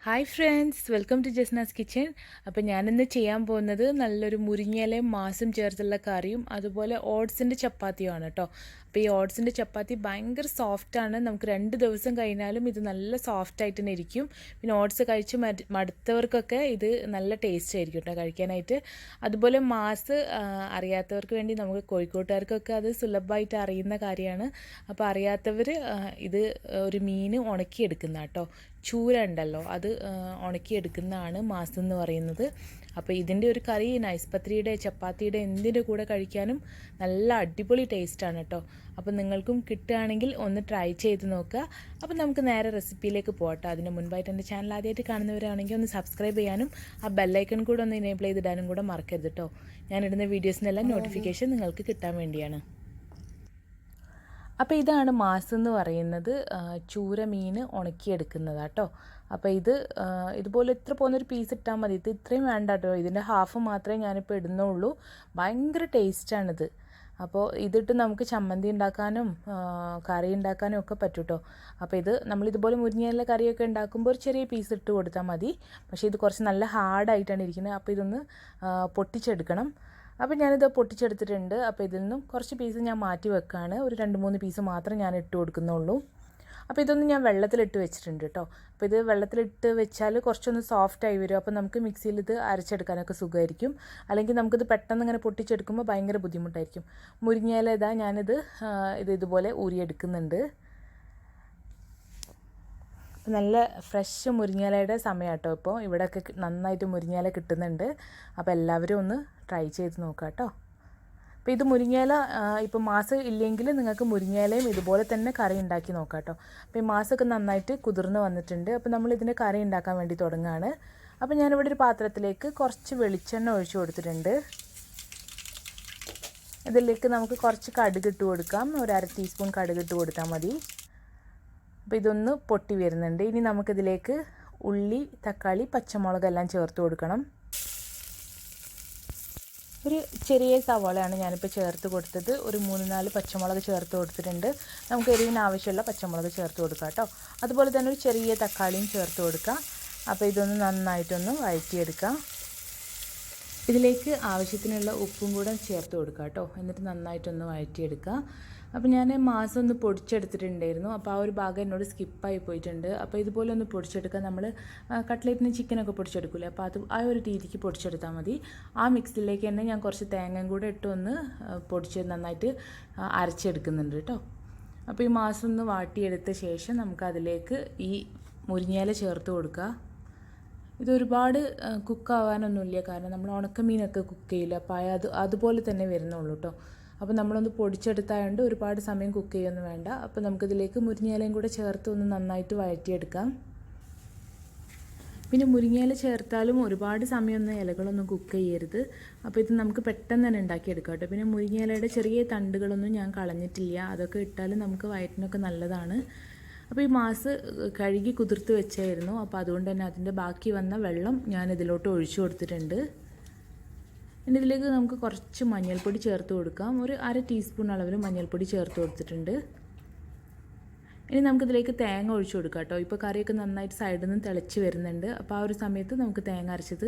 Hi friends, welcome to Jasna's kitchen. അപ്പോൾ ഞാനിന്ന് ചെയ്യാൻ പോകുന്നത് നല്ലൊരു മുരിങ്ങയിലയും മാസും ചേർത്തുള്ള കറിയും അതുപോലെ ഓട്സിൻ്റെ ചപ്പാത്തിയുമാണ് കേട്ടോ. അപ്പോൾ ഈ ഓട്സിൻ്റെ ചപ്പാത്തി ഭയങ്കര സോഫ്റ്റാണ്. നമുക്ക് 2 ദിവസം കഴിഞ്ഞാലും ഇത് നല്ല സോഫ്റ്റായിട്ട് തന്നെ ഇരിക്കും. പിന്നെ ഓട്സ് കഴിച്ച് മടുത്തവർക്കൊക്കെ ഇത് നല്ല ടേസ്റ്റ് ആയിരിക്കും കേട്ടോ കഴിക്കാനായിട്ട്. അതുപോലെ മാസ് അറിയാത്തവർക്ക് വേണ്ടി നമുക്ക് കോഴിക്കോട്ടുകാർക്കൊക്കെ അത് സുലഭമായിട്ട് അറിയുന്ന കാര്യമാണ്. അപ്പോൾ അറിയാത്തവർ ഇത് ഒരു മീൻ ഉണക്കിയെടുക്കുന്ന കേട്ടോ, ചൂര ഉണ്ടല്ലോ, അത് ഉണക്കിയെടുക്കുന്നതാണ് മാസ് എന്ന് പറയുന്നത്. അപ്പോൾ ഇതിൻ്റെ ഒരു കറി നൈസ് പത്രിയുടെ ചപ്പാത്തിയുടെ എന്തിൻ്റെ കൂടെ കഴിക്കാനും നല്ല അടിപൊളി ടേസ്റ്റാണ് കേട്ടോ. അപ്പോൾ നിങ്ങൾക്കും കിട്ടുകയാണെങ്കിൽ ഒന്ന് ട്രൈ ചെയ്ത് നോക്കുക. അപ്പോൾ നമുക്ക് നേരെ റെസിപ്പിയിലേക്ക് പോകട്ടോ. അതിന് മുൻപായിട്ട് എൻ്റെ ചാനൽ ആദ്യമായിട്ട് കാണുന്നവരാണെങ്കിൽ ഒന്ന് സബ്സ്ക്രൈബ് ചെയ്യാനും ആ ബെല്ലൈക്കൺ കൂടെ ഒന്ന് എനേബിൾ ചെയ്തിടാനും കൂടെ മറക്കരുത് കേട്ടോ. ഞാനിടുന്ന വീഡിയോസിനെല്ലാം നോട്ടിഫിക്കേഷൻ നിങ്ങൾക്ക് കിട്ടാൻ വേണ്ടിയാണ്. അപ്പോൾ ഇതാണ് മാസ് എന്ന് പറയുന്നത്, ചൂര മീൻ ഉണക്കിയെടുക്കുന്നത് കേട്ടോ. അപ്പോൾ ഇതുപോലെ ഇത്ര പോകുന്നൊരു പീസ് ഇട്ടാൽ മതി. ഇത് ഇത്രയും വേണ്ട കേട്ടോ, ഇതിൻ്റെ ഹാഫ് മാത്രമേ ഞാനിപ്പോൾ ഇടുന്നുള്ളൂ. ഭയങ്കര ടേസ്റ്റാണിത്. അപ്പോൾ ഇതിട്ട് നമുക്ക് ചമ്മന്തി ഉണ്ടാക്കാനും കറി ഉണ്ടാക്കാനും ഒക്കെ പറ്റും കേട്ടോ. അപ്പോൾ നമ്മളിതുപോലെ മുരിങ്ങയില കറിയൊക്കെ ഉണ്ടാക്കുമ്പോൾ ഒരു ചെറിയ പീസ് ഇട്ട് കൊടുത്താൽ മതി. പക്ഷേ ഇത് കുറച്ച് നല്ല ഹാർഡായിട്ടാണ് ഇരിക്കുന്നത്. അപ്പോൾ ഇതൊന്ന് പൊട്ടിച്ചെടുക്കണം. അപ്പോൾ ഞാനിത് പൊട്ടിച്ചെടുത്തിട്ടുണ്ട്. അപ്പോൾ ഇതിൽ നിന്നും കുറച്ച് പീസ് ഞാൻ മാറ്റി വെക്കുകയാണ്. ഒരു 2-3 പീസ് മാത്രം ഞാൻ ഇട്ട് കൊടുക്കുന്നുള്ളൂ. അപ്പോൾ ഇതൊന്ന് ഞാൻ വെള്ളത്തിലിട്ട് വെച്ചിട്ടുണ്ട് കേട്ടോ. അപ്പോൾ ഇത് വെള്ളത്തിലിട്ട് വെച്ചാൽ കുറച്ചൊന്ന് സോഫ്റ്റായി വരും. അപ്പോൾ നമുക്ക് മിക്സിയിൽ ഇത് അരച്ചെടുക്കാനൊക്കെ സുഖമായിരിക്കും. അല്ലെങ്കിൽ നമുക്കിത് പെട്ടെന്ന് ഇങ്ങനെ പൊട്ടിച്ചെടുക്കുമ്പോൾ ഭയങ്കര ബുദ്ധിമുട്ടായിരിക്കും. മുരിങ്ങയില ഞാനിത് ഇതുപോലെ ഊരിയെടുക്കുന്നുണ്ട്. നല്ല ഫ്രഷ് മുരിങ്ങയിലയുടെ സമയം കേട്ടോ. ഇപ്പോൾ ഇവിടെയൊക്കെ നന്നായിട്ട് മുരിങ്ങയില കിട്ടുന്നുണ്ട്. അപ്പോൾ എല്ലാവരും ഒന്ന് ട്രൈ ചെയ്ത് നോക്കാം കേട്ടോ. അപ്പോൾ ഇത് മുരിങ്ങയില ഇപ്പോൾ മാസ് ഇല്ലെങ്കിൽ നിങ്ങൾക്ക് മുരിങ്ങയിലയും ഇതുപോലെ തന്നെ കറി ഉണ്ടാക്കി നോക്കാം കേട്ടോ. അപ്പോൾ ഈ മാസമൊക്കെ നന്നായിട്ട് കുതിർന്ന് വന്നിട്ടുണ്ട്. അപ്പോൾ നമ്മൾ ഇതിൻ്റെ കറി ഉണ്ടാക്കാൻ വേണ്ടി തുടങ്ങുകയാണ്. അപ്പോൾ ഞാനിവിടെ ഒരു പാത്രത്തിലേക്ക് കുറച്ച് വെളിച്ചെണ്ണ ഒഴിച്ചു കൊടുത്തിട്ടുണ്ട്. ഇതിലേക്ക് നമുക്ക് കുറച്ച് കടുക് ഇട്ട് കൊടുക്കാം. ഒരു 1/2 ടീസ്പൂൺ കടുക് ഇട്ട് കൊടുത്താൽ മതി. അപ്പോൾ ഇതൊന്ന് പൊട്ടി വരുന്നുണ്ട്. ഇനി നമുക്കിതിലേക്ക് ഉള്ളി, തക്കാളി, പച്ചമുളക് എല്ലാം ചേർത്ത് കൊടുക്കണം. ഒരു ചെറിയ സവാളയാണ് ഞാനിപ്പോൾ ചേർത്ത് കൊടുത്തത്. ഒരു 3-4 പച്ചമുളക് ചേർത്ത് കൊടുത്തിട്ടുണ്ട്. നമുക്ക് എരിവിന് ആവശ്യമുള്ള പച്ചമുളക് ചേർത്ത് കൊടുക്കാം കേട്ടോ. അതുപോലെ തന്നെ ഒരു ചെറിയ തക്കാളിയും ചേർത്ത് കൊടുക്കാം. അപ്പോൾ ഇതൊന്ന് നന്നായിട്ടൊന്ന് വഴറ്റിയെടുക്കാം. ഇതിലേക്ക് ആവശ്യത്തിനുള്ള ഉപ്പും കൂടെ ചേർത്ത് കൊടുക്കാം കേട്ടോ. എന്നിട്ട് നന്നായിട്ടൊന്ന് വഴറ്റിയെടുക്കാം. അപ്പോൾ ഞാൻ മാസം ഒന്ന് പൊടിച്ചെടുത്തിട്ടുണ്ടായിരുന്നു. അപ്പോൾ ആ ഒരു ഭാഗം എന്നോട് സ്കിപ്പായി പോയിട്ടുണ്ട്. അപ്പോൾ ഇതുപോലെ ഒന്ന് പൊടിച്ചെടുക്കുക. നമ്മൾ കട്ട്ലേറ്റിന് ചിക്കനൊക്കെ പൊടിച്ചെടുക്കില്ലേ, അപ്പോൾ ആ ഒരു രീതിക്ക് പൊടിച്ചെടുത്താൽ മതി. ആ മിക്സിലേക്ക് തന്നെ ഞാൻ കുറച്ച് തേങ്ങയും കൂടെ ഇട്ട് ഒന്ന് പൊടിച്ച് നന്നായിട്ട് അരച്ചെടുക്കുന്നുണ്ട് കേട്ടോ. അപ്പോൾ ഈ മാസം ഒന്ന് വാട്ടിയെടുത്ത ശേഷം നമുക്കതിലേക്ക് ഈ മുരിങ്ങയില ചേർത്ത് കൊടുക്കുക. ഇതൊരുപാട് കുക്കാവാനൊന്നുമില്ല, കാരണം നമ്മൾ ഉണക്കമീനൊക്കെ കുക്ക് ചെയ്യില്ല. അപ്പോൾ അതുപോലെ തന്നെ വരുന്നുള്ളൂ കേട്ടോ. അപ്പോൾ നമ്മളൊന്ന് പൊടിച്ചെടുത്തായതുകൊണ്ട് ഒരുപാട് സമയം കുക്ക് ചെയ്യൊന്നും വേണ്ട. അപ്പോൾ നമുക്കിതിലേക്ക് മുരിങ്ങയിലയും കൂടെ ചേർത്ത് ഒന്ന് നന്നായിട്ട് വഴറ്റിയെടുക്കാം. പിന്നെ മുരിങ്ങയില ചേർത്താലും ഒരുപാട് സമയമൊന്നും ഇലകളൊന്നും കുക്ക് ചെയ്യരുത്. അപ്പോൾ ഇത് നമുക്ക് പെട്ടെന്ന് തന്നെ ഉണ്ടാക്കിയെടുക്കാം കേട്ടോ. പിന്നെ മുരിങ്ങയിലയുടെ ചെറിയ തണ്ടുകളൊന്നും ഞാൻ കളഞ്ഞിട്ടില്ല. അതൊക്കെ ഇട്ടാലും നമുക്ക് വയറ്റിനൊക്കെ നല്ലതാണ്. അപ്പോൾ ഈ മാസ് കഴുകി കുതിർത്ത് വെച്ചായിരുന്നു. അപ്പോൾ അതുകൊണ്ട് തന്നെ അതിൻ്റെ ബാക്കി വന്ന വെള്ളം ഞാൻ ഇതിലോട്ട് ഒഴിച്ചു കൊടുത്തിട്ടുണ്ട്. ഇനി ഇതിലേക്ക് നമുക്ക് കുറച്ച് മഞ്ഞൾപ്പൊടി ചേർത്ത് കൊടുക്കാം. ഒരു 1/2 ടീസ്പൂൺ അളവിൽ മഞ്ഞൾപ്പൊടി ചേർത്ത് കൊടുത്തിട്ടുണ്ട്. ഇനി നമുക്കിതിലേക്ക് തേങ്ങ ഒഴിച്ചു കൊടുക്കാം കേട്ടോ. ഇപ്പോൾ കറിയൊക്കെ നന്നായിട്ട് സൈഡിൽ നിന്ന് തിളച്ച് വരുന്നുണ്ട്. അപ്പോൾ ആ ഒരു സമയത്ത് നമുക്ക് തേങ്ങ അരച്ചത്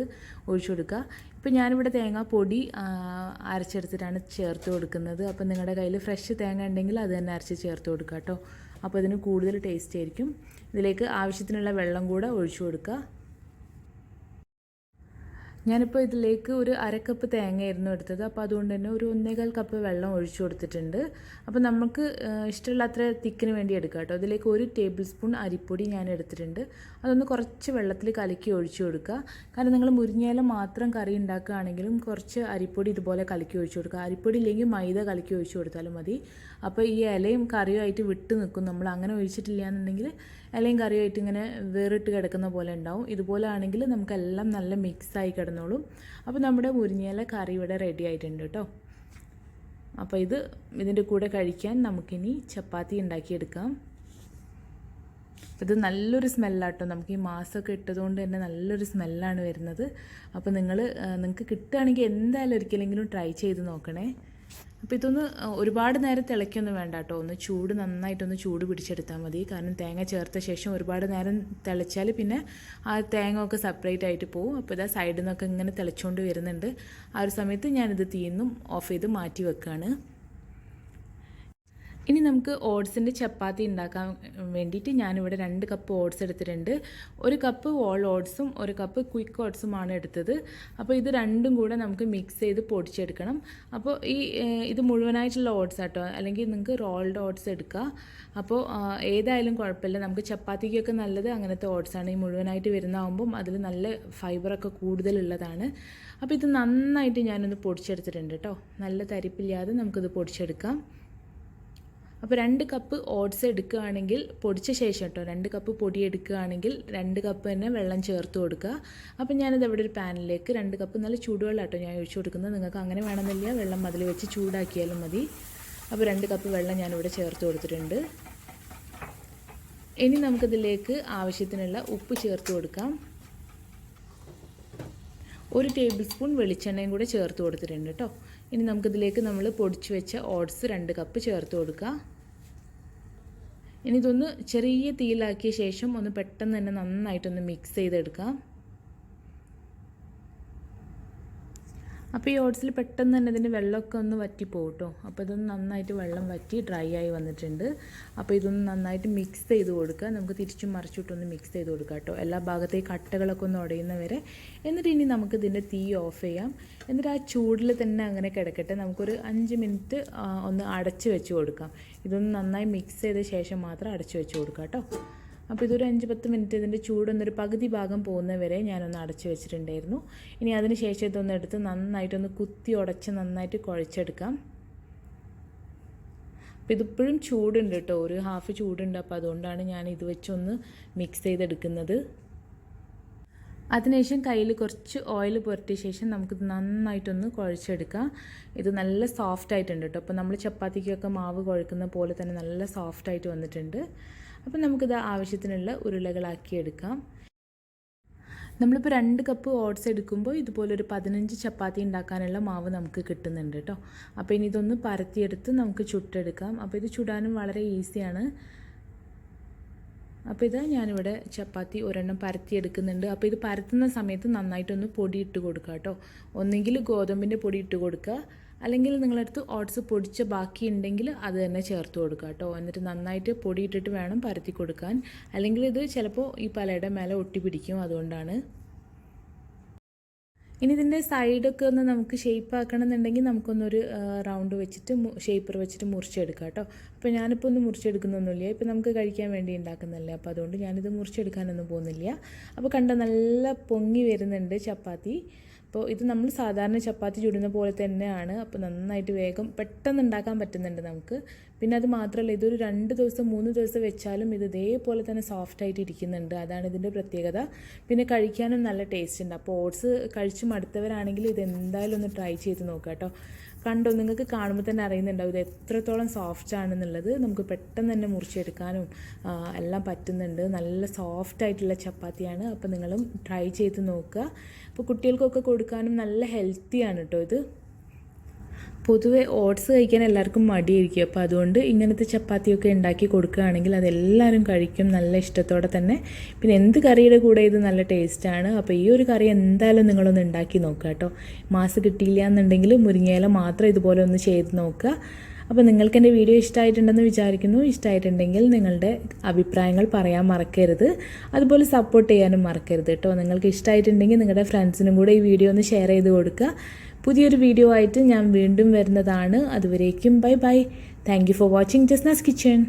ഒഴിച്ചു കൊടുക്കുക. ഇപ്പോൾ ഞാനിവിടെ തേങ്ങ പൊടി അരച്ചെടുത്തിട്ടാണ് ചേർത്ത് കൊടുക്കുന്നത്. അപ്പോൾ നിങ്ങളുടെ കയ്യിൽ ഫ്രഷ് തേങ്ങ ഉണ്ടെങ്കിൽ അത് തന്നെ അരച്ച് ചേർത്ത് കൊടുക്കുക കേട്ടോ. അപ്പോൾ ഇതിന് കൂടുതൽ ടേസ്റ്റ് ആയിരിക്കും. ഇതിലേക്ക് ആവശ്യത്തിനുള്ള വെള്ളം കൂടെ ഒഴിച്ചു കൊടുക്കുക. ഞാനിപ്പോൾ ഇതിലേക്ക് ഒരു 1/2 കപ്പ് തേങ്ങയായിരുന്നു എടുത്തത്. അപ്പോൾ അതുകൊണ്ട് തന്നെ ഒരു 1.25 കപ്പ് വെള്ളം ഒഴിച്ചു കൊടുത്തിട്ടുണ്ട്. അപ്പോൾ നമുക്ക് ഇഷ്ടമുള്ള അത്ര തിക്കിന് വേണ്ടി എടുക്കാം കേട്ടോ. ഇതിലേക്ക് 1 ടേബിൾ സ്പൂൺ അരിപ്പൊടി ഞാൻ എടുത്തിട്ടുണ്ട്. അതൊന്ന് കുറച്ച് വെള്ളത്തിൽ കലക്കി ഒഴിച്ചു കൊടുക്കുക. കാരണം നിങ്ങൾ മുരിങ്ങയില മാത്രം കറി ഉണ്ടാക്കുകയാണെങ്കിലും കുറച്ച് അരിപ്പൊടി ഇതുപോലെ കലക്കി ഒഴിച്ചു കൊടുക്കുക. അരിപ്പൊടി ഇല്ലെങ്കിൽ മൈദ കലക്കി ഒഴിച്ചു കൊടുത്താലും മതി. അപ്പോൾ ഈ ഇലയും കറിയുമായിട്ട് വിട്ട് നിൽക്കും. നമ്മൾ അങ്ങനെ ഒഴിച്ചിട്ടില്ല എന്നുണ്ടെങ്കിൽ ഇലയും കറിയുമായിട്ട് ഇങ്ങനെ വേറിട്ട് കിടക്കുന്ന പോലെ ഉണ്ടാവും. ഇതുപോലെ ആണെങ്കിൽ നമുക്കെല്ലാം നല്ല മിക്സായി കിടന്നോളും. അപ്പോൾ നമ്മുടെ മുരിങ്ങയില കറി ഇവിടെ റെഡി ആയിട്ടുണ്ട് കേട്ടോ. അപ്പോൾ ഇതിൻ്റെ കൂടെ കഴിക്കാൻ നമുക്കിനി ചപ്പാത്തി ഉണ്ടാക്കിയെടുക്കാം. ഇത് നല്ലൊരു സ്മെല്ലാട്ടോ. നമുക്ക് ഈ മാസമൊക്കെ ഇട്ടതുകൊണ്ട് തന്നെ നല്ലൊരു സ്മെല്ലാണ് വരുന്നത്. അപ്പോൾ നിങ്ങൾക്ക് കിട്ടുകയാണെങ്കിൽ എന്തായാലും ഒരിക്കലെങ്കിലും ട്രൈ ചെയ്ത് നോക്കണേ. അപ്പോൾ ഇതൊന്ന് ഒരുപാട് നേരം തിളയ്ക്കൊന്നും വേണ്ട കേട്ടോ, ഒന്ന് ചൂട് നന്നായിട്ടൊന്ന് ചൂട് പിടിച്ചെടുത്താൽ മതി. കാരണം തേങ്ങ ചേർത്ത ശേഷം ഒരുപാട് നേരം തിളച്ചാൽ പിന്നെ ആ തേങ്ങ ഒക്കെ സെപ്പറേറ്റ് ആയിട്ട് പോകും. അപ്പോൾ ഇതാ സൈഡിൽ നിന്നൊക്കെ ഇങ്ങനെ തിളച്ചുകൊണ്ട് വരുന്നുണ്ട്. ആ ഒരു സമയത്ത് ഞാനിത് തീന്നും ഓഫ് ചെയ്ത് മാറ്റി വെക്കുകയാണ്. ഇനി നമുക്ക് ഓട്സിൻ്റെ ചപ്പാത്തി ഉണ്ടാക്കാൻ വേണ്ടിയിട്ട് ഞാനിവിടെ 2 കപ്പ് ഓട്സ് എടുത്തിട്ടുണ്ട്. 1 കപ്പ് വോൾ ഓട്സും 1 കപ്പ് ക്വിക്ക് ഓട്സുമാണ് എടുത്തത്. അപ്പോൾ ഇത് രണ്ടും കൂടെ നമുക്ക് മിക്സ് ചെയ്ത് പൊടിച്ചെടുക്കണം. അപ്പോൾ ഇത് മുഴുവനായിട്ടുള്ള ഓട്സ് ആട്ടോ, അല്ലെങ്കിൽ നിങ്ങൾക്ക് റോൾഡ് ഓട്സ് എടുക്കുക. അപ്പോൾ ഏതായാലും കുഴപ്പമില്ല, നമുക്ക് ചപ്പാത്തിക്കൊക്കെ നല്ലത് അങ്ങനത്തെ ഓട്സാണ്. ഈ മുഴുവനായിട്ട് വരുന്നതാകുമ്പം അതിൽ നല്ല ഫൈബറൊക്കെ കൂടുതലുള്ളതാണ്. അപ്പോൾ ഇത് നന്നായിട്ട് ഞാനൊന്ന് പൊടിച്ചെടുത്തിട്ടുണ്ട് കേട്ടോ. നല്ല തരിപ്പില്ലാതെ നമുക്കിത് പൊടിച്ചെടുക്കാം. അപ്പോൾ 2 കപ്പ് ഓട്സ് എടുക്കുകയാണെങ്കിൽ പൊടിച്ച ശേഷം കേട്ടോ, 2 കപ്പ് പൊടി എടുക്കുകയാണെങ്കിൽ 2 കപ്പ് തന്നെ വെള്ളം ചേർത്ത് കൊടുക്കുക. അപ്പോൾ ഞാനിത് ഇവിടെ ഒരു പാനിലേക്ക് 2 കപ്പ് നല്ല ചൂടുവെള്ളം കേട്ടോ ഞാൻ ഒഴിച്ചു കൊടുക്കുന്നത്. നിങ്ങൾക്ക് അങ്ങനെ വേണമെന്നില്ല, വെള്ളം അതിൽ വെച്ച് ചൂടാക്കിയാലും മതി. അപ്പോൾ 2 കപ്പ് വെള്ളം ഞാനിവിടെ ചേർത്ത് കൊടുത്തിട്ടുണ്ട്. ഇനി നമുക്കിതിലേക്ക് ആവശ്യത്തിനുള്ള ഉപ്പ് ചേർത്ത് കൊടുക്കാം. 1 ടേബിൾ സ്പൂൺ വെളിച്ചെണ്ണയും കൂടെ ചേർത്ത് കൊടുത്തിട്ടുണ്ട് കേട്ടോ. ഇനി നമുക്കിതിലേക്ക് നമ്മൾ പൊടിച്ച് വെച്ച ഓട്സ് 2 കപ്പ് ചേർത്ത് കൊടുക്കുക. ഇനി ഇതൊന്ന് ചെറിയ തീയിലാക്കിയ ശേഷം ഒന്ന് പെട്ടെന്ന് തന്നെ നന്നായിട്ടൊന്ന് മിക്സ് ചെയ്തെടുക്കാം. അപ്പോൾ ഈ ഓട്സിൽ പെട്ടെന്ന് തന്നെ ഇതിൻ്റെ വെള്ളമൊക്കെ ഒന്ന് വറ്റിപ്പോകും കേട്ടോ. അപ്പോൾ ഇതൊന്ന് നന്നായിട്ട് വെള്ളം വറ്റി ഡ്രൈ ആയി വന്നിട്ടുണ്ട്. അപ്പോൾ ഇതൊന്ന് നന്നായിട്ട് മിക്സ് ചെയ്ത് കൊടുക്കുക. നമുക്ക് തിരിച്ചും മറിച്ചിട്ടൊന്ന് മിക്സ് ചെയ്ത് കൊടുക്കുക കേട്ടോ, എല്ലാ ഭാഗത്തേക്ക് കട്ടകളൊക്കെ ഒന്ന് ഉടയുന്നവരെ. എന്നിട്ട് ഇനി നമുക്ക് ഇതിൻ്റെ തീ ഓഫ് ചെയ്യാം. എന്നിട്ട് ആ ചൂടിൽ തന്നെ അങ്ങനെ കിടക്കട്ടെ. നമുക്കൊരു 5 മിനിറ്റ് ഒന്ന് അടച്ച് വെച്ച് കൊടുക്കാം. ഇതൊന്ന് നന്നായി മിക്സ് ചെയ്ത ശേഷം മാത്രം അടച്ച് വെച്ച് കൊടുക്കാം കേട്ടോ. അപ്പോൾ ഇതൊരു 5-10 മിനിറ്റ് ഇതിൻ്റെ ചൂടൊന്നൊരു പകുതി ഭാഗം പോകുന്നവരെ ഞാനൊന്ന് അടച്ച് വെച്ചിട്ടുണ്ടായിരുന്നു. ഇനി അതിന് ശേഷം ഇതൊന്ന് എടുത്ത് നന്നായിട്ടൊന്ന് കുത്തി ഉടച്ച് നന്നായിട്ട് കുഴച്ചെടുക്കാം. അപ്പോൾ ഇതിപ്പോഴും ചൂടുണ്ട് കേട്ടോ, ഒരു ഹാഫ് ചൂടുണ്ട്. അപ്പോൾ അതുകൊണ്ടാണ് ഞാൻ ഇത് വെച്ചൊന്ന് മിക്സ് ചെയ്തെടുക്കുന്നത്. അതിനുശേഷം കയ്യിൽ കുറച്ച് ഓയിൽ പുരട്ടിയ ശേഷം നമുക്കിത് നന്നായിട്ടൊന്ന് കുഴച്ചെടുക്കാം. ഇത് നല്ല സോഫ്റ്റ് ആയിട്ടുണ്ട് കേട്ടോ. അപ്പോൾ നമ്മൾ ചപ്പാത്തിക്കൊക്കെ മാവ് കുഴക്കുന്ന പോലെ തന്നെ നല്ല സോഫ്റ്റായിട്ട് വന്നിട്ടുണ്ട്. അപ്പോൾ നമുക്കിത് ആവശ്യത്തിനുള്ള ഉരുളകളാക്കി എടുക്കാം. നമ്മളിപ്പോൾ 2 കപ്പ് ഓട്സ് എടുക്കുമ്പോൾ ഇതുപോലെ ഒരു 15 ചപ്പാത്തി ഉണ്ടാക്കാനുള്ള മാവ് നമുക്ക് കിട്ടുന്നുണ്ട് കേട്ടോ. അപ്പോൾ ഇനി ഇതൊന്ന് പരത്തിയെടുത്ത് നമുക്ക് ചുട്ടെടുക്കാം. അപ്പോൾ ഇത് ചുടാനും വളരെ ഈസിയാണ്. അപ്പോൾ ഇത് ഞാനിവിടെ ചപ്പാത്തി ഒരെണ്ണം പരത്തിയെടുക്കുന്നുണ്ട്. അപ്പോൾ ഇത് പരത്തുന്ന സമയത്ത് നന്നായിട്ടൊന്ന് പൊടി ഇട്ട് കൊടുക്കുക കേട്ടോ. ഒന്നെങ്കിൽ ഗോതമ്പിൻ്റെ പൊടി ഇട്ട് കൊടുക്കുക, അല്ലെങ്കിൽ നിങ്ങളടുത്ത് ഓട്സ് പൊടിച്ച ബാക്കി ഉണ്ടെങ്കിൽ അത് തന്നെ ചേർത്ത് കൊടുക്കുക കേട്ടോ. എന്നിട്ട് നന്നായിട്ട് പൊടി ഇട്ടിട്ട് വേണം പരത്തി കൊടുക്കാൻ, അല്ലെങ്കിൽ ഇത് ചിലപ്പോൾ ഈ പലയുടെ മേലെ ഒട്ടി പിടിക്കും. അതുകൊണ്ടാണ്. ഇനി ഇതിൻ്റെ സൈഡൊക്കെ ഒന്ന് നമുക്ക് ഷേപ്പ് ആക്കണമെന്നുണ്ടെങ്കിൽ നമുക്കൊന്നൊരു റൗണ്ട് വെച്ചിട്ട് ഷേപ്പർ വെച്ചിട്ട് മുറിച്ചെടുക്കാം കേട്ടോ. അപ്പോൾ ഞാനിപ്പോൾ ഒന്ന് മുറിച്ചെടുക്കുന്നൊന്നുമില്ല, ഇപ്പോൾ നമുക്ക് കഴിക്കാൻ വേണ്ടി ഉണ്ടാക്കുന്നതല്ലേ. അപ്പോൾ അതുകൊണ്ട് ഞാനിത് മുറിച്ചെടുക്കാനൊന്നും പോകുന്നില്ല. അപ്പോൾ കണ്ട നല്ല പൊങ്ങി വരുന്നുണ്ട് ചപ്പാത്തി. അപ്പോൾ ഇത് നമ്മൾ സാധാരണ ചപ്പാത്തി ചുടുന്ന പോലെ തന്നെയാണ്. അപ്പോൾ നന്നായിട്ട് വേഗം പെട്ടെന്ന് ഉണ്ടാക്കാൻ പറ്റുന്നുണ്ട് നമുക്ക്. പിന്നെ അത് മാത്രമല്ല, ഇതൊരു 2 ദിവസം 3 ദിവസം വെച്ചാലും ഇത് ഇതേപോലെ തന്നെ സോഫ്റ്റായിട്ട് ഇരിക്കുന്നുണ്ട്. അതാണ് ഇതിൻ്റെ പ്രത്യേകത. പിന്നെ കഴിക്കാനും നല്ല ടേസ്റ്റ് ഉണ്ട്. അപ്പോൾ ഓട്സ് കഴിച്ച് മടുത്തവരാണെങ്കിൽ ഇത് എന്തായാലും ഒന്ന് ട്രൈ ചെയ്ത് നോക്കുക കേട്ടോ. കണ്ടോ, നിങ്ങൾക്ക് കാണുമ്പോൾ തന്നെ അറിയുന്നുണ്ടാവും ഇത് എത്രത്തോളം സോഫ്റ്റ് ആണെന്നുള്ളത്. നമുക്ക് പെട്ടെന്ന് തന്നെ മുറിച്ചെടുക്കാനും എല്ലാം പറ്റുന്നുണ്ട്. നല്ല സോഫ്റ്റ് ആയിട്ടുള്ള ചപ്പാത്തിയാണ്. അപ്പോൾ നിങ്ങളും ട്രൈ ചെയ്ത് നോക്കുക. അപ്പോൾ കുട്ടികൾക്കൊക്കെ കൊടുക്കാനും നല്ല ഹെൽത്തിയാണ് കേട്ടോ ഇത്. പൊതുവെ ഓട്സ് കഴിക്കാൻ എല്ലാവർക്കും മടിയായിരിക്കും. അപ്പോൾ അതുകൊണ്ട് ഇങ്ങനത്തെ ചപ്പാത്തിയൊക്കെ ഉണ്ടാക്കി കൊടുക്കുകയാണെങ്കിൽ അതെല്ലാവരും കഴിക്കും നല്ല ഇഷ്ടത്തോടെ തന്നെ. പിന്നെ എന്ത് കറിയുടെ കൂടെ ഇത് നല്ല ടേസ്റ്റാണ്. അപ്പോൾ ഈ ഒരു കറി എന്തായാലും നിങ്ങളൊന്ന് ഉണ്ടാക്കി നോക്കുക കേട്ടോ. മാസ് കിട്ടിയില്ല എന്നുണ്ടെങ്കിൽ മുരിങ്ങയില മാത്രം ഇതുപോലെ ഒന്ന് ചെയ്ത് നോക്കുക. അപ്പോൾ നിങ്ങൾക്ക് എൻ്റെ വീഡിയോ ഇഷ്ടമായിട്ടുണ്ടെന്ന് വിചാരിക്കുന്നു. ഇഷ്ടമായിട്ടുണ്ടെങ്കിൽ നിങ്ങളുടെ അഭിപ്രായങ്ങൾ പറയാൻ മറക്കരുത്. അതുപോലെ സപ്പോർട്ട് ചെയ്യാനും മറക്കരുത് കേട്ടോ. നിങ്ങൾക്ക് ഇഷ്ടമായിട്ടുണ്ടെങ്കിൽ നിങ്ങളുടെ ഫ്രണ്ട്സിനും കൂടെ ഈ വീഡിയോ ഒന്ന് ഷെയർ ചെയ്ത് കൊടുക്കുക. പുതിയൊരു വീഡിയോ ആയിട്ട് ഞാൻ വീണ്ടും വരുന്നതാണ്. അതുവരേക്കും bye bye. Thank you for watching Jasna's kitchen.